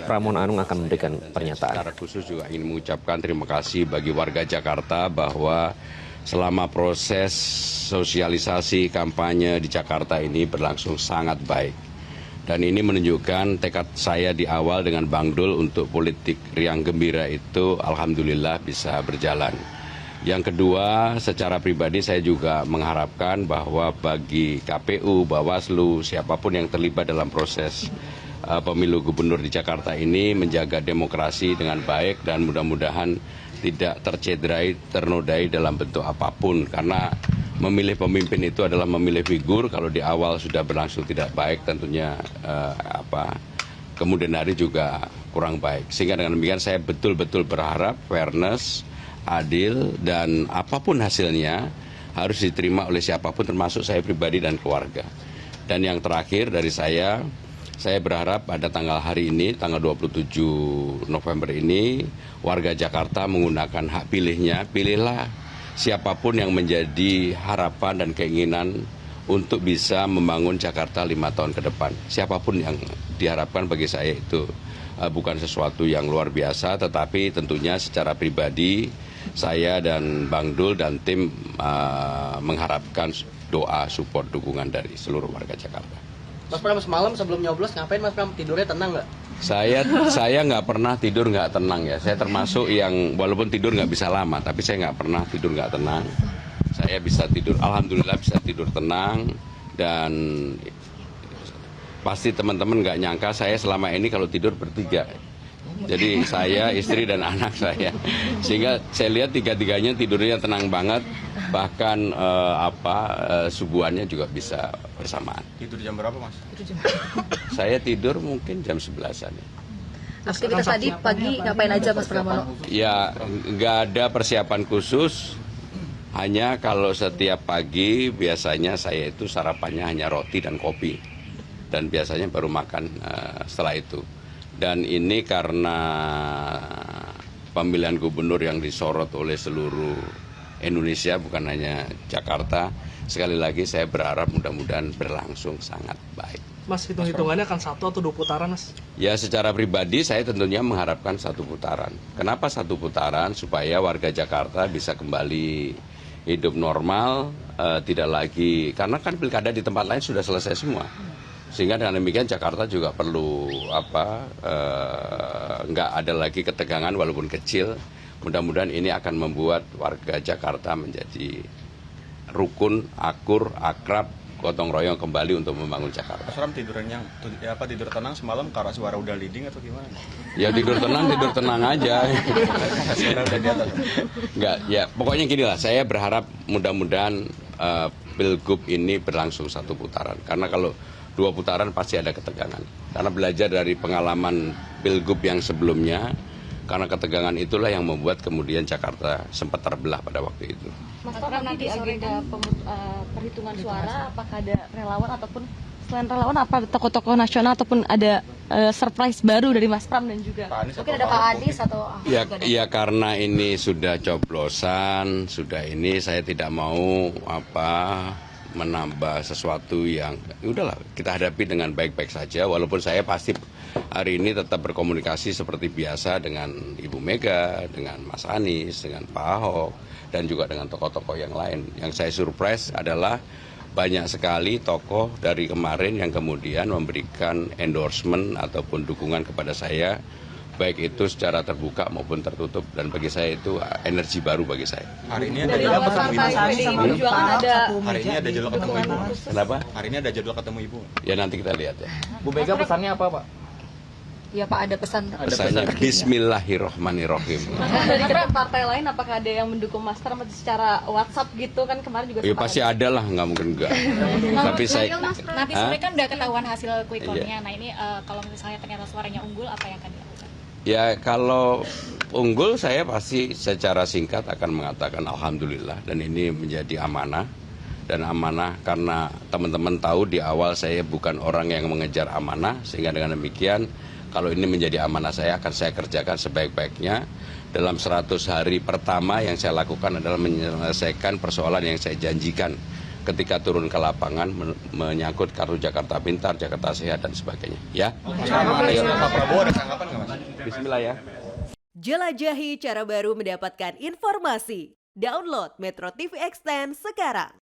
Pramono Anung akan memberikan pernyataan. Secara khusus juga ingin mengucapkan terima kasih bagi warga Jakarta bahwa selama proses sosialisasi kampanye di Jakarta ini berlangsung sangat baik. Dan ini menunjukkan tekad saya di awal dengan Bang Dul untuk politik riang gembira itu alhamdulillah bisa berjalan. Yang kedua, secara pribadi saya juga mengharapkan bahwa bagi KPU, Bawaslu, siapapun yang terlibat dalam proses pemilu gubernur di Jakarta ini menjaga demokrasi dengan baik dan mudah-mudahan tidak tercederai, ternodai dalam bentuk apapun. Karena memilih pemimpin itu adalah memilih figur, kalau di awal sudah berlangsung tidak baik tentunya kemudian hari juga kurang baik. Sehingga dengan demikian saya betul-betul berharap fairness, adil, dan apapun hasilnya harus diterima oleh siapapun termasuk saya pribadi dan keluarga. Dan yang terakhir dari saya berharap pada tanggal hari ini, tanggal 27 November ini, warga Jakarta menggunakan hak pilihnya, pilihlah siapapun yang menjadi harapan dan keinginan untuk bisa membangun Jakarta 5 tahun ke depan. Siapapun yang diharapkan bagi saya itu bukan sesuatu yang luar biasa, tetapi tentunya secara pribadi saya dan Bang Dul dan tim mengharapkan doa, support, dukungan dari seluruh warga Jakarta. Mas Pram, semalam sebelum nyoblos ngapain Mas Pram? Tidurnya tenang nggak? Saya nggak pernah tidur nggak tenang ya. Saya termasuk yang walaupun tidur nggak bisa lama, tapi saya nggak pernah tidur nggak tenang. Saya bisa tidur, alhamdulillah bisa tidur tenang, dan pasti teman-teman nggak nyangka saya selama ini kalau tidur bertiga. Jadi saya, istri, dan anak saya. Sehingga saya lihat tiga-tiganya tidurnya tenang banget, bahkan subuhannya juga bisa bersamaan. Tidur jam berapa, Mas? Saya tidur mungkin jam 11-an. Aktivitas tadi pagi ngapain aja Mas Pramono? Ya, nggak ada persiapan khusus. Hanya kalau setiap pagi biasanya saya itu sarapannya hanya roti dan kopi. Dan biasanya baru makan setelah itu. Dan ini karena pemilihan gubernur yang disorot oleh seluruh Indonesia, bukan hanya Jakarta. Sekali lagi saya berharap mudah-mudahan berlangsung sangat baik. Mas, hitung-hitungannya akan 1 atau 2 putaran, Mas? Ya, secara pribadi saya tentunya mengharapkan 1 putaran. Kenapa 1 putaran? Supaya warga Jakarta bisa kembali hidup normal, tidak lagi, karena kan pilkada di tempat lain sudah selesai semua. Sehingga dengan demikian Jakarta juga perlu nggak ada lagi ketegangan walaupun kecil. Mudah-mudahan ini akan membuat warga Jakarta menjadi rukun, akur, akrab, gotong royong kembali untuk membangun Jakarta. Mas Ram, tidur tenang semalam karena suara udah leading atau gimana? Ya tidur tenang aja. Enggak, ya pokoknya gini lah, saya berharap mudah-mudahan Pilgub ini berlangsung 1 putaran. Karena kalau 2 putaran pasti ada ketegangan. Karena belajar dari pengalaman Pilgub yang sebelumnya, karena ketegangan itulah yang membuat kemudian Jakarta sempat terbelah pada waktu itu. Mas Pram, nanti agenda perhitungan suara, apakah ada relawan ataupun selain relawan apa tokoh-tokoh nasional ataupun ada surprise baru dari Mas Pram dan juga mungkin ada Pak Anies atau ya karena ini sudah coblosan, ini saya tidak mau menambah sesuatu yang udahlah kita hadapi dengan baik-baik saja, walaupun saya pasti hari ini tetap berkomunikasi seperti biasa dengan Ibu Mega, dengan Mas Anies, dengan Pak Ahok, dan juga dengan tokoh-tokoh yang lain. Yang saya surprise adalah banyak sekali tokoh dari kemarin yang kemudian memberikan endorsement ataupun dukungan kepada saya, baik itu secara terbuka maupun tertutup, dan bagi saya itu energi baru bagi saya. Hari ini dari luar partai PDI Perjuangan hari ini ada jadwal ketemu Ibu. Kenapa? Hari ini ada jadwal ketemu Ibu. Ya nanti kita lihat ya. Bu Mega pesannya apa, Pak? Ya Pak, ada pesan. Pesannya Bismillahirrohmanirrohim. Dari partai lain apakah ada yang mendukung Mas Pram secara WhatsApp gitu kan kemarin juga? Ya pasti ada lah, nggak mungkin enggak. Tapi saya nanti sore kan udah ketahuan hasil quick count-nya. Nah ini kalau misalnya ternyata suaranya unggul, apa yang akan dilakukan? Ya kalau unggul saya pasti secara singkat akan mengatakan alhamdulillah, dan ini menjadi amanah. Dan amanah karena teman-teman tahu di awal saya bukan orang yang mengejar amanah, sehingga dengan demikian kalau ini menjadi amanah saya akan saya kerjakan sebaik-baiknya. Dalam 100 hari pertama yang saya lakukan adalah menyelesaikan persoalan yang saya janjikan ketika turun ke lapangan menyangkut kartu Jakarta Pintar, Jakarta Sehat dan sebagainya. Ya. Ayo. Pak Prabowo ada tanggapan nggak Mas? Bismillah ya. Jelajahi cara baru mendapatkan informasi. Download Metro TV Extend sekarang.